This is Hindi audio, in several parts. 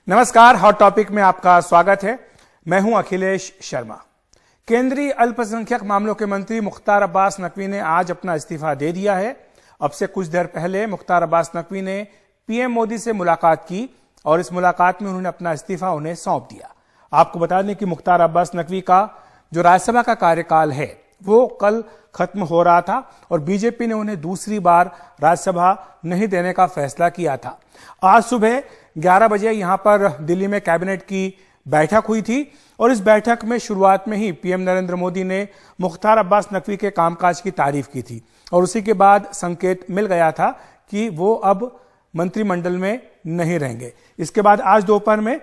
नमस्कार, हॉट टॉपिक में आपका स्वागत है। मैं हूं अखिलेश शर्मा। केंद्रीय अल्पसंख्यक मामलों के मंत्री मुख्तार अब्बास नकवी ने आज अपना इस्तीफा दे दिया है। अब से कुछ देर पहले मुख्तार अब्बास नकवी ने पीएम मोदी से मुलाकात की और इस मुलाकात में उन्होंने अपना इस्तीफा उन्हें सौंप दिया। आपको बता दें कि मुख्तार अब्बास नकवी का जो राज्यसभा का कार्यकाल है वो कल खत्म हो रहा था और बीजेपी ने उन्हें दूसरी बार राज्यसभा नहीं देने का फैसला किया था। आज सुबह 11 बजे यहां पर दिल्ली में कैबिनेट की बैठक हुई थी और इस बैठक में शुरुआत में ही पीएम नरेंद्र मोदी ने मुख्तार अब्बास नकवी के कामकाज की तारीफ की थी और उसी के बाद संकेत मिल गया था कि वो अब मंत्रिमंडल में नहीं रहेंगे। इसके बाद आज दोपहर में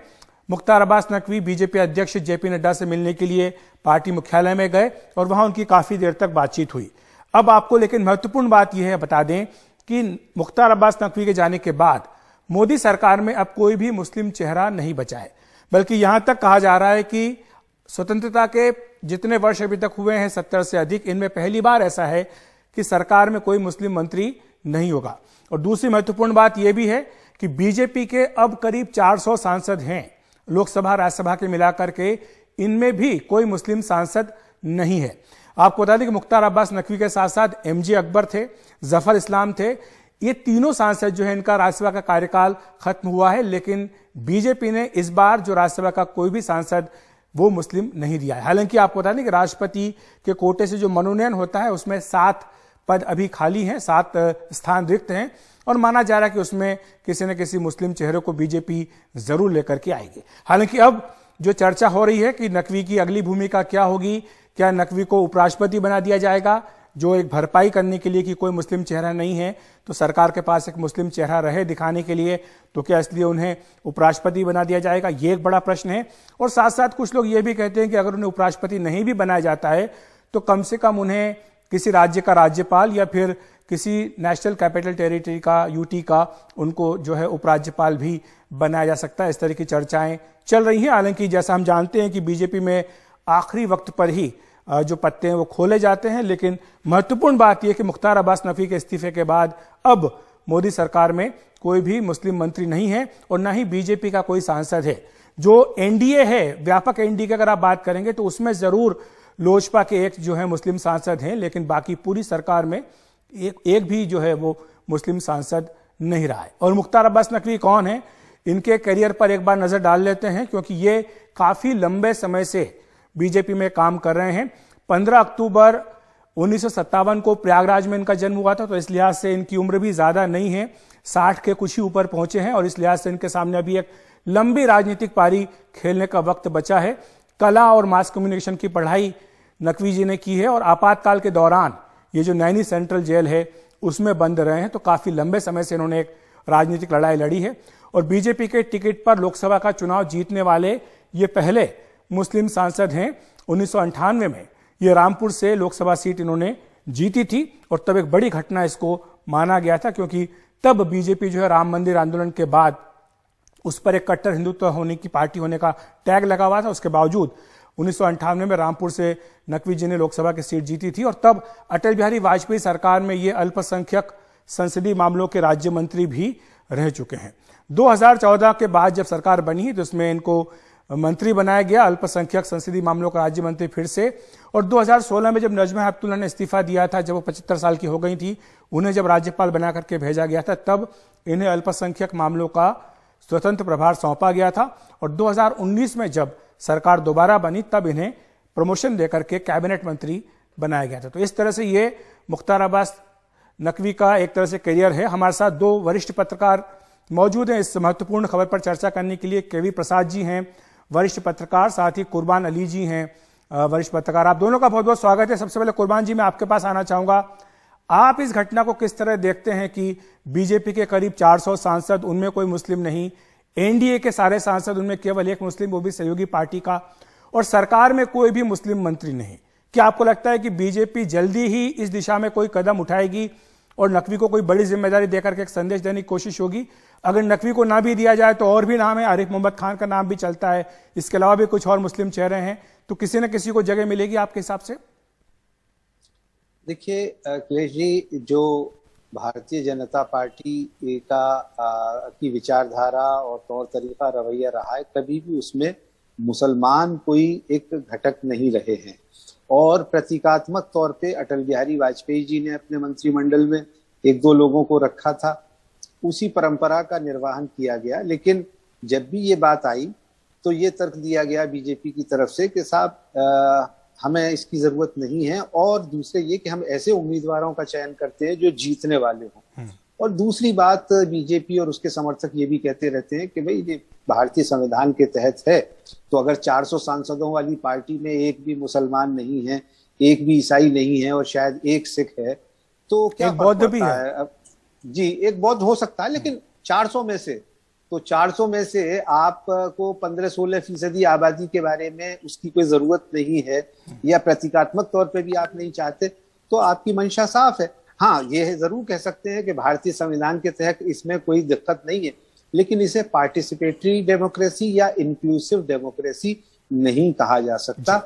मुख्तार अब्बास नकवी बीजेपी अध्यक्ष जेपी नड्डा से मिलने के लिए पार्टी मुख्यालय में गए और वहां उनकी काफी देर तक बातचीत हुई। अब आपको लेकिन महत्वपूर्ण बात यह है बता दें कि मुख्तार अब्बास नकवी के जाने के बाद मोदी सरकार में अब कोई भी मुस्लिम चेहरा नहीं बचा है, बल्कि यहां तक कहा जा रहा है कि स्वतंत्रता के जितने वर्ष अभी तक हुए हैं 70 से अधिक, इनमें पहली बार ऐसा है कि सरकार में कोई मुस्लिम मंत्री नहीं होगा। और दूसरी महत्वपूर्ण बात यह भी है कि बीजेपी के अब करीब 400 सांसद हैं, लोकसभा राज्यसभा के मिलाकर के, इनमें भी कोई मुस्लिम सांसद नहीं है। आपको बता दें कि मुख्तार अब्बास नकवी के साथ साथ एमजे अकबर थे, जफर इस्लाम थे। ये तीनों सांसद जो है इनका राज्यसभा का कार्यकाल खत्म हुआ है, लेकिन बीजेपी ने इस बार जो राज्यसभा का कोई भी सांसद वो मुस्लिम नहीं दिया है। हालांकि आपको बता दें कि राष्ट्रपति के कोटे से जो मनोनयन होता है उसमें 7 पद अभी खाली हैं, 7 स्थान रिक्त हैं और माना जा रहा है कि उसमें किसी न किसी मुस्लिम चेहरे को बीजेपी जरूर लेकर के आएगी। हालांकि अब जो चर्चा हो रही है कि नकवी की अगली भूमिका क्या होगी, क्या नकवी को उपराष्ट्रपति बना दिया जाएगा, जो एक भरपाई करने के लिए कि कोई मुस्लिम चेहरा नहीं है तो सरकार के पास एक मुस्लिम चेहरा रहे दिखाने के लिए, तो क्या इसलिए उन्हें उपराष्ट्रपति बना दिया जाएगा, ये एक बड़ा प्रश्न है। और साथ साथ कुछ लोग ये भी कहते हैं कि अगर उन्हें उपराष्ट्रपति नहीं भी बनाया जाता है तो कम से कम उन्हें किसी राज्य का राज्यपाल या फिर किसी नेशनल कैपिटल टेरिटरी का, यूटी का, उनको जो है उपराज्यपाल भी बनाया जा सकता है। इस तरह की चर्चाएं चल रही हैं। हालांकि जैसा हम जानते हैं कि बीजेपी में आखिरी वक्त पर ही जो पत्ते हैं वो खोले जाते हैं, लेकिन महत्वपूर्ण बात यह कि मुख्तार अब्बास नकवी के इस्तीफे के बाद अब मोदी सरकार में कोई भी मुस्लिम मंत्री नहीं है और ना ही बीजेपी का कोई सांसद है। जो एनडीए है, व्यापक एनडीए की अगर आप बात करेंगे तो उसमें जरूर लोजपा के एक जो है मुस्लिम सांसद हैं, लेकिन बाकी पूरी सरकार में एक भी जो है वो मुस्लिम सांसद नहीं रहा है। और मुख्तार अब्बास नकवी कौन है, इनके करियर पर एक बार नजर डाल लेते हैं, क्योंकि ये काफी लंबे समय से बीजेपी में काम कर रहे हैं। 15 अक्टूबर 1957 को प्रयागराज में इनका जन्म हुआ था, तो इस लिहाज से इनकी उम्र भी ज्यादा नहीं है, 60 के कुछ ही ऊपर पहुंचे हैं और इस लिहाज से इनके सामने अभी एक लंबी राजनीतिक पारी खेलने का वक्त बचा है। कला और मास कम्युनिकेशन की पढ़ाई नकवी जी ने की है और आपातकाल के दौरान ये जो नैनी सेंट्रल जेल है उसमें बंद रहे हैं, तो काफी लंबे समय से इन्होंने एक राजनीतिक लड़ाई लड़ी है और बीजेपी के टिकट पर लोकसभा का चुनाव जीतने वाले ये पहले मुस्लिम सांसद हैं। 1998 में ये रामपुर से लोकसभा सीट इन्होंने जीती थी और तब एक बड़ी घटना इसको माना गया था, क्योंकि तब बीजेपी जो है राम मंदिर आंदोलन के बाद उस पर एक कट्टर हिंदुत्व होने की पार्टी होने का टैग लगा हुआ था। उसके बावजूद 1998 में रामपुर से नकवी जी ने लोकसभा की सीट जीती थी और तब अटल बिहारी वाजपेयी सरकार में ये अल्पसंख्यक संसदीय मामलों के राज्य मंत्री भी रह चुके हैं। 2014 के बाद जब सरकार बनी तो उसमें इनको मंत्री बनाया गया, अल्पसंख्यक संसदीय मामलों का राज्य मंत्री फिर से। और 2016 में जब नजमा हेपतुल्ला ने इस्तीफा दिया था, जब वो 75 साल की हो गई थी, उन्हें जब राज्यपाल बना करके भेजा गया था, तब इन्हें अल्पसंख्यक मामलों का स्वतंत्र प्रभार सौंपा गया था। और 2019 में जब सरकार दोबारा बनी तब इन्हें प्रमोशन देकर के कैबिनेट मंत्री बनाया गया था। तो इस तरह से ये मुख्तार अब्बास नकवी का एक तरह से करियर है। हमारे साथ 2 वरिष्ठ पत्रकार मौजूद हैं इस महत्वपूर्ण खबर पर चर्चा करने के लिए। केवी प्रसाद जी हैं वरिष्ठ पत्रकार, साथ ही कुर्बान अली जी हैं वरिष्ठ पत्रकार। आप दोनों का बहुत बहुत स्वागत है। सबसे पहले कुर्बान जी, मैं आपके पास आना चाहूंगा, आप इस घटना को किस तरह देखते हैं कि बीजेपी के करीब 400 सांसद, उनमें कोई मुस्लिम नहीं, एनडीए के सारे सांसद, उनमें केवल एक मुस्लिम, वो भी सहयोगी पार्टी का, और सरकार में कोई भी मुस्लिम मंत्री नहीं। क्या आपको लगता है कि बीजेपी जल्दी ही इस दिशा में कोई कदम उठाएगी और नकवी को कोई बड़ी जिम्मेदारी देकर के एक संदेश देने की कोशिश होगी? अगर नकवी को ना भी दिया जाए तो और भी नाम है, आरिफ मोहम्मद खान का नाम भी चलता है, इसके अलावा भी कुछ और मुस्लिम चेहरे हैं, तो किसी न किसी को जगह मिलेगी आपके हिसाब से? देखिए अखिलेश जी, जो भारतीय जनता पार्टी की विचारधारा और तौर तरीका रवैया रहा है, कभी भी उसमें मुसलमान कोई एक घटक नहीं रहे हैं। और प्रतीकात्मक तौर पे अटल बिहारी वाजपेयी जी ने अपने मंत्रिमंडल में एक दो लोगों को रखा था, उसी परंपरा का निर्वहन किया गया। लेकिन जब भी ये बात आई तो ये तर्क दिया गया बीजेपी की तरफ से कि साहब हमें इसकी जरूरत नहीं है, और दूसरे ये कि हम ऐसे उम्मीदवारों का चयन करते हैं जो जीतने वाले हों। और दूसरी बात, बीजेपी और उसके समर्थक ये भी कहते रहते हैं कि भाई ये भारतीय संविधान के तहत है, तो अगर 400 सांसदों वाली पार्टी में एक भी मुसलमान नहीं है, एक भी ईसाई नहीं है और शायद एक सिख है, तो क्या बौद्ध भी है। जी, एक बौद्ध हो सकता है, लेकिन 400 में से तो 400 में से आपको 15-16% आबादी के बारे में उसकी कोई जरूरत नहीं है, या प्रतीकात्मक तौर पे भी आप नहीं चाहते, तो आपकी मंशा साफ है। हाँ, ये जरूर कह सकते हैं कि भारतीय संविधान के तहत इसमें कोई दिक्कत नहीं है, लेकिन इसे पार्टिसिपेटरी डेमोक्रेसी या इंक्लूसिव डेमोक्रेसी नहीं कहा जा सकता।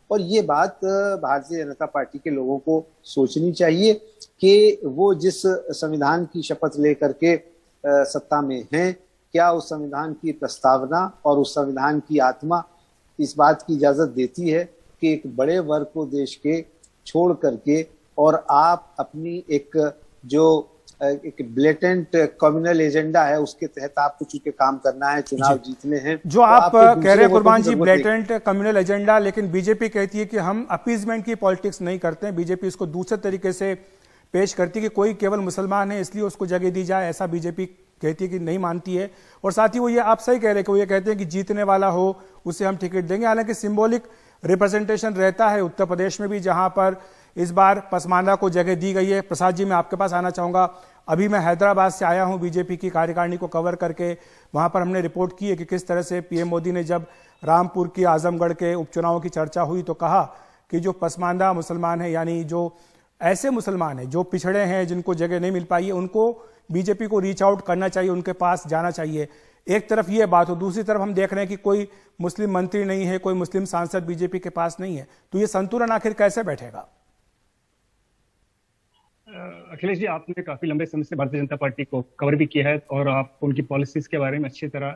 और ये बात भारतीय जनता पार्टी के लोगों को सोचनी चाहिए कि वो जिस संविधान की शपथ लेकर के सत्ता में हैं, क्या उस संविधान की प्रस्तावना और उस संविधान की आत्मा इस बात की इजाजत देती है कि एक बड़े वर्ग को देश के छोड़ करके और आप अपनी एक ब्लेटेंट कम्युनल एजेंडा है उसके तहत आपको चूंकि काम करना है, चुनाव जीतने हैं, जो आप कह रहे हैं कुर्बान जी, ब्लेटेंट कम्युनल एजेंडा, लेकिन बीजेपी कहती है कि हम अपीजमेंट की पॉलिटिक्स नहीं करते हैं। बीजेपी इसको दूसरे तरीके से पेश करती है कि कोई केवल मुसलमान है इसलिए उसको जगह दी जाए, ऐसा बीजेपी कहती है कि नहीं मानती है। और साथ ही वो ये आप सही कह रहे हैं कि वो ये कहते हैं कि जीतने वाला हो उसे हम टिकट देंगे। हालांकि सिंबॉलिक रिप्रेजेंटेशन रहता है उत्तर प्रदेश में भी, जहां पर इस बार पसमानदा को जगह दी गई है। प्रसाद जी, मैं आपके पास आना चाहूंगा। अभी मैं हैदराबाद से आया हूं बीजेपी की कार्यकारिणी को कवर करके। वहां पर हमने रिपोर्ट की है कि किस तरह से पीएम मोदी ने जब रामपुर की आजमगढ़ के उपचुनावों की चर्चा हुई तो कहा कि जो पसमानदा मुसलमान है, यानी जो ऐसे मुसलमान हैं जो पिछड़े हैं, जिनको जगह नहीं मिल पाई है, उनको बीजेपी को रीच आउट करना चाहिए, उनके पास जाना चाहिए। एक तरफ ये बात हो, दूसरी तरफ हम देख रहे हैं कि कोई मुस्लिम मंत्री नहीं है, कोई मुस्लिम सांसद बीजेपी के पास नहीं है, तो ये संतुलन आखिर कैसे बैठेगा? अखिलेश जी, आपने काफी लंबे समय से भारतीय जनता पार्टी को कवर भी किया है और आप उनकी पॉलिसीज के बारे में अच्छी तरह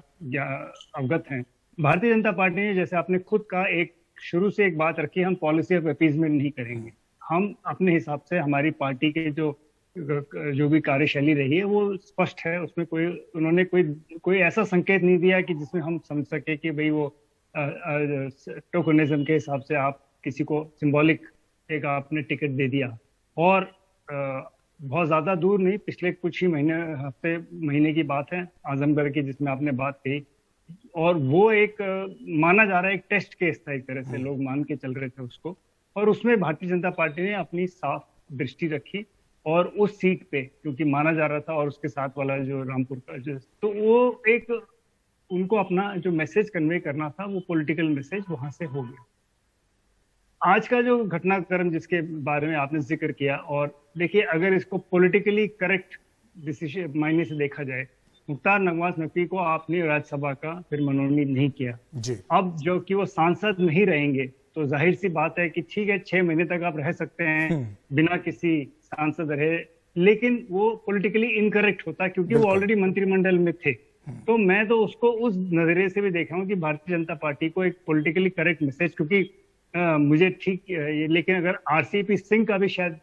अवगत हैं। भारतीय जनता पार्टी ने, जैसे आपने खुद कहा, एक शुरू से एक बात रखी, हम पॉलिसी ऑफ अपीजमेंट नहीं करेंगे। हम अपने हिसाब से, हमारी पार्टी के जो भी कार्यशैली रही है वो स्पष्ट है, उसमें उन्होंने कोई ऐसा संकेत नहीं दिया कि जिसमें हम समझ सके कि भाई वो टोकनिज्म के हिसाब से आप किसी को सिंबॉलिक एक आपने टिकट दे दिया। और बहुत ज्यादा दूर नहीं, पिछले कुछ ही महीने की बात है आजमगढ़ की, जिसमें आपने बात कही, और वो एक माना जा रहा है एक टेस्ट केस था, एक तरह से लोग मान के चल रहे थे उसको, और उसमें भारतीय जनता पार्टी ने अपनी साफ दृष्टि रखी और उस सीट पे, क्योंकि माना जा रहा था, और उसके साथ वाला जो रामपुर का तो वो एक उनको अपना जो मैसेज कन्वे करना था, वो पॉलिटिकल मैसेज वहां से हो गया। आज का जो घटनाक्रम जिसके बारे में आपने जिक्र किया, और देखिए अगर इसको पॉलिटिकली करेक्ट डिसीजन मायने से देखा जाए, मुख्तार नवाज नकवी को आपने राज्यसभा का फिर मनोनीत नहीं किया जी। अब जो कि वो सांसद नहीं रहेंगे, तो जाहिर सी बात है कि ठीक है 6 महीने तक आप रह सकते हैं बिना किसी सांसद रहे, लेकिन वो पॉलिटिकली इनकरेक्ट होता क्योंकि वो ऑलरेडी मंत्रिमंडल में थे। तो मैं तो उसको उस नजरिए से भी देखा हूं कि भारतीय जनता पार्टी को एक पॉलिटिकली करेक्ट मैसेज, क्योंकि मुझे ठीक, लेकिन अगर आरसीपी सिंह का भी शायद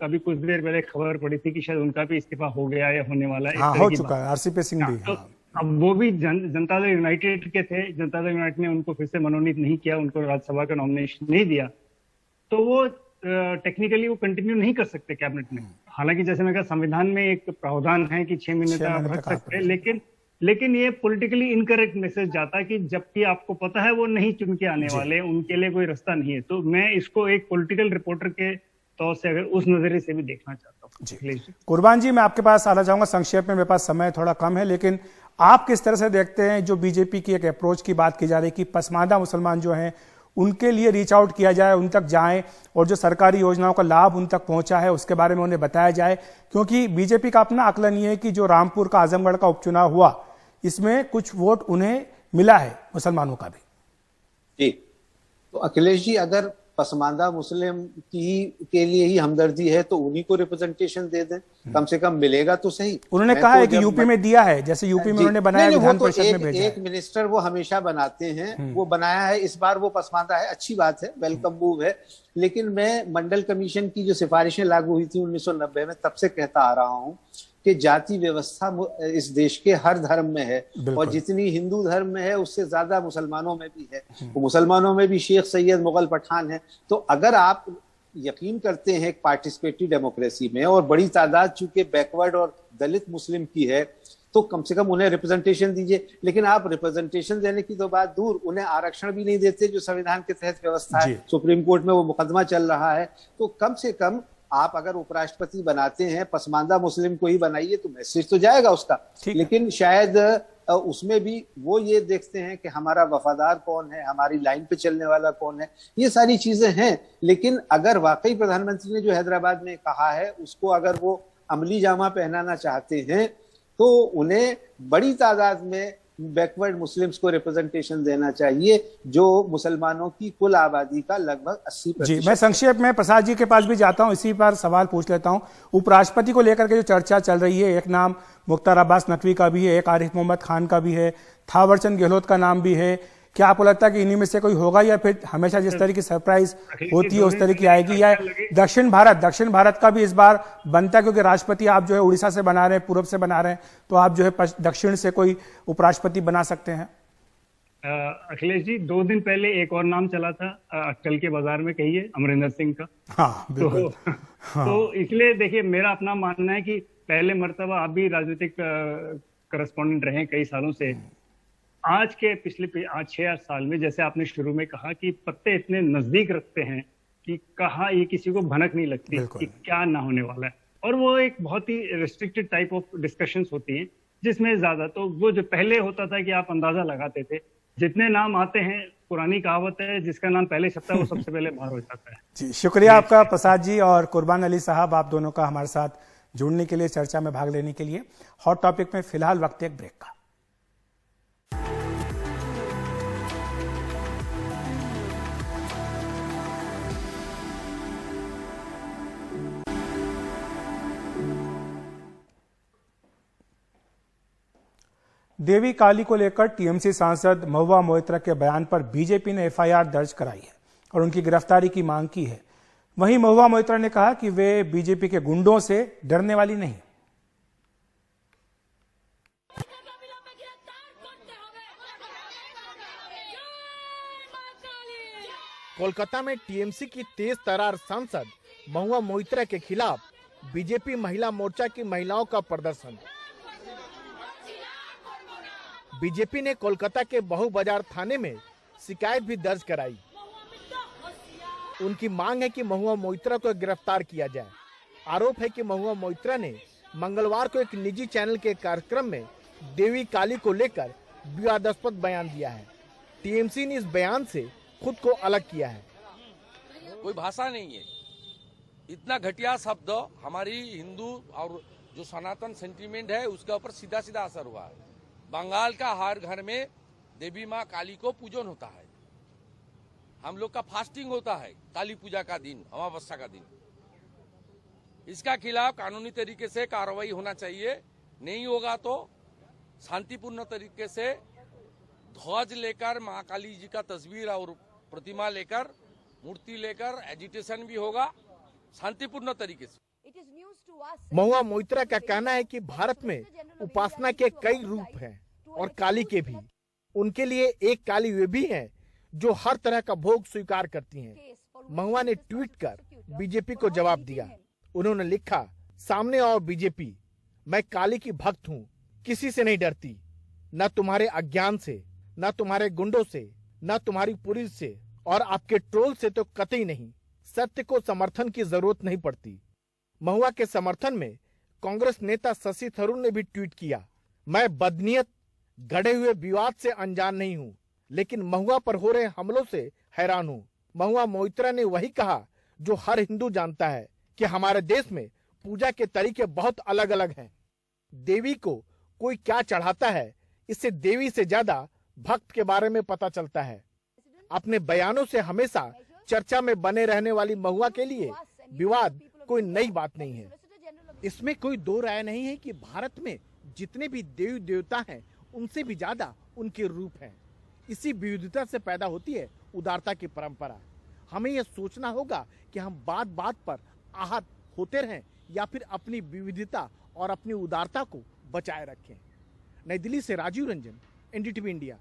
कभी कुछ देर पहले खबर पड़ी थी कि शायद उनका भी इस्तीफा हो गया या होने वाला है। हो चुका है आरसीपी सिंह भी। तो अब वो भी जनता दल यूनाइटेड के थे, जनता दल यूनाइटेड ने उनको फिर से मनोनीत नहीं किया, उनको राज्यसभा का नॉमिनेशन नहीं दिया, तो वो टेक्निकली वो कंटिन्यू नहीं कर सकते कैबिनेट में। हालांकि जैसे मैं कहा, संविधान में एक प्रावधान है कि 6 महीने तक आप रख सकते हैं, लेकिन ये पॉलिटिकली इनकरेक्ट मैसेज जाता है कि जबकि आपको पता है वो नहीं चुन के आने वाले, उनके लिए कोई रास्ता नहीं है। तो मैं इसको एक पॉलिटिकल रिपोर्टर के तौर से अगर उस नजरिए से भी देखना चाहता हूँ। कुर्बान जी, मैं आपके पास आना चाहूंगा। संक्षेप में, मेरे पास समय थोड़ा कम है, लेकिन आप किस तरह से देखते हैं जो बीजेपी की एक अप्रोच की बात की जा रही है कि पसमानदा मुसलमान जो हैं उनके लिए रीच आउट किया जाए, उन तक जाएं, और जो सरकारी योजनाओं का लाभ उन तक पहुंचा है उसके बारे में उन्हें बताया जाए, क्योंकि बीजेपी का अपना आकलन ये है कि जो रामपुर का आजमगढ़ का उपचुनाव हुआ, इसमें कुछ वोट उन्हें मिला है मुसलमानों का भी। जी, तो अखिलेश जी, अगर पसमानदा मुस्लिम के लिए ही हमदर्दी है तो उन्हीं को रिप्रेजेंटेशन दे दें, कम से कम मिलेगा तो सही। उन्होंने कहा है कि यूपी में दिया है, जैसे यूपी में उन्होंने बनाया, विधान परिषद में भेजा है। एक मिनिस्टर वो हमेशा बनाते हैं, वो बनाया है, इस बार वो पसमानदा है, अच्छी बात है, वेलकम मूव है। लेकिन मैं मंडल कमीशन की जो सिफारिशें लागू हुई थी 1990 में, तब से कहता आ रहा हूं कि जाति व्यवस्था इस देश के हर धर्म में है, और जितनी हिंदू धर्म में है उससे ज्यादा मुसलमानों में भी है। तो मुसलमानों में भी शेख सैयद मुगल पठान है। तो अगर आप यकीन करते हैं एक पार्टिसिपेटरी डेमोक्रेसी में, और बड़ी तादाद चूंकि बैकवर्ड और दलित मुस्लिम की है, तो कम से कम उन्हें रिप्रेजेंटेशन दीजिए। लेकिन आप रिप्रेजेंटेशन देने की तो बात दूर, उन्हें आरक्षण भी नहीं देते जो संविधान के तहत व्यवस्था है। सुप्रीम कोर्ट में वो मुकदमा चल रहा है। तो कम से कम आप अगर उपराष्ट्रपति बनाते हैं, पसमानदा मुस्लिम को ही बनाइए, तो मैसेज तो जाएगा उसका। लेकिन शायद उसमें भी वो ये देखते हैं कि हमारा वफादार कौन है, हमारी लाइन पे चलने वाला कौन है, ये सारी चीजें हैं। लेकिन अगर वाकई प्रधानमंत्री ने जो हैदराबाद में कहा है उसको अगर वो अमली जामा पहनाना चाहते हैं, तो उन्हें बड़ी तादाद में बैकवर्ड मुस्लिम्स को रिप्रेजेंटेशन देना चाहिए, जो मुसलमानों की कुल आबादी का लगभग 80%। जी, मैं संक्षेप में प्रसाद जी के पास भी जाता हूं, इसी पर सवाल पूछ लेता हूं। उपराष्ट्रपति को लेकर के जो चर्चा चल रही है, एक नाम मुख्तार अब्बास नकवी का भी है, एक आरिफ मोहम्मद खान का भी है, थावरचंद गहलोत का नाम भी है। क्या आपको लगता है कि इन्हीं में से कोई होगा, या फिर हमेशा जिस तरह की सरप्राइज होती है उस तरह की आएगी? या दक्षिण भारत का भी इस बार बनता है, क्योंकि राष्ट्रपति आप जो है उड़ीसा से बना रहे हैं, पूर्व से बना रहे हैं, तो आप जो है दक्षिण से कोई उपराष्ट्रपति बना सकते हैं? अखिलेश जी, 2 दिन पहले एक और नाम चला था अटकल के बाजार में, कहिए अमरिंदर सिंह का। हाँ, बिल्कुल। तो इसलिए देखिए, मेरा अपना मानना है कि पहले मर्तबा आप भी राजनीतिक करस्पॉन्डेंट रहे कई सालों से, आज के पिछले 6-8 साल में, जैसे आपने शुरू में कहा कि पत्ते इतने नजदीक रखते हैं कि कहा ये किसी को भनक नहीं लगती कि क्या ना होने वाला है। और वो एक बहुत ही रिस्ट्रिक्टेड टाइप ऑफ डिस्कशंस होती हैं, जिसमें ज्यादा तो वो जो पहले होता था कि आप अंदाजा लगाते थे, जितने नाम आते हैं, पुरानी कहावत है, जिसका नाम पहले छपता है वो सबसे पहले बाहर हो जाता है। जी, शुक्रिया आपका प्रसाद जी और कुर्बान अली साहब, आप दोनों का हमारे साथ जुड़ने के लिए, चर्चा में भाग लेने के लिए। हॉट टॉपिक में फिलहाल वक्त एक ब्रेक का। देवी काली को लेकर टीएमसी सांसद महुआ मोइत्रा के बयान पर बीजेपी ने एफआईआर दर्ज कराई है और उनकी गिरफ्तारी की मांग की है। वहीं महुआ मोइत्रा ने कहा कि वे बीजेपी के गुंडों से डरने वाली नहीं। कोलकाता में टीएमसी की तेज तर्रार सांसद महुआ मोइत्रा के खिलाफ बीजेपी महिला मोर्चा की महिलाओं का प्रदर्शन। बीजेपी ने कोलकाता के बहु बाजार थाने में शिकायत भी दर्ज कराई। उनकी मांग है कि महुआ मोइत्रा को गिरफ्तार किया जाए। आरोप है कि महुआ मोइत्रा ने मंगलवार को एक निजी चैनल के कार्यक्रम में देवी काली को लेकर विवादास्पद बयान दिया है। टीएमसी ने इस बयान से खुद को अलग किया है। कोई भाषा नहीं है, इतना घटिया शब्द हमारी हिंदू और जो सनातन सेंटीमेंट है उसके ऊपर सीधा सीधा असर हुआ है। बंगाल का हर घर में देवी माँ काली को पूजन होता है, हम लोग का फास्टिंग होता है काली पूजा का दिन, अमावस्या का दिन। इसका खिलाफ कानूनी तरीके से कार्रवाई होना चाहिए। नहीं होगा तो शांतिपूर्ण तरीके से ध्वज लेकर माँ काली जी का तस्वीर और प्रतिमा लेकर, मूर्ति लेकर एजिटेशन भी होगा शांतिपूर्ण तरीके से। महुआ मोइत्रा का कहना है कि भारत में उपासना के कई रूप हैं और काली के भी। उनके लिए एक काली वे भी हैं जो हर तरह का भोग स्वीकार करती हैं। महुआ ने ट्वीट कर बीजेपी को जवाब दिया। उन्होंने लिखा, सामने आओ बीजेपी, मैं काली की भक्त हूँ, किसी से नहीं डरती, न तुम्हारे अज्ञान से, न तुम्हारे गुंडों से, न तुम्हारी पुलिस से और आपके ट्रोल से तो कतई नहीं। सत्य को समर्थन की जरूरत नहीं पड़ती। महुआ के समर्थन में कांग्रेस नेता शशि थरूर ने भी ट्वीट किया, मैं बदनीयत गढ़े हुए विवाद से अनजान नहीं हूँ, लेकिन महुआ पर हो रहे हमलों से हैरान हूँ। महुआ मोइत्रा ने वही कहा जो हर हिंदू जानता है कि हमारे देश में पूजा के तरीके बहुत अलग अलग हैं। देवी को कोई क्या चढ़ाता है, इससे देवी से ज्यादा भक्त के बारे में पता चलता है। अपने बयानों से हमेशा चर्चा में बने रहने वाली महुआ के लिए विवाद कोई नई बात नहीं है। इसमें कोई दो राय नहीं है कि भारत में जितने भी देवी देवता हैं उनसे भी ज्यादा उनके रूप हैं। इसी विविधता से पैदा होती है उदारता की परंपरा। हमें यह सोचना होगा कि हम बात बात पर आहत होते रहें या फिर अपनी विविधता और अपनी उदारता को बचाए रखें। नई दिल्ली से राजीव रंजन, एनडीटीवी इंडिया।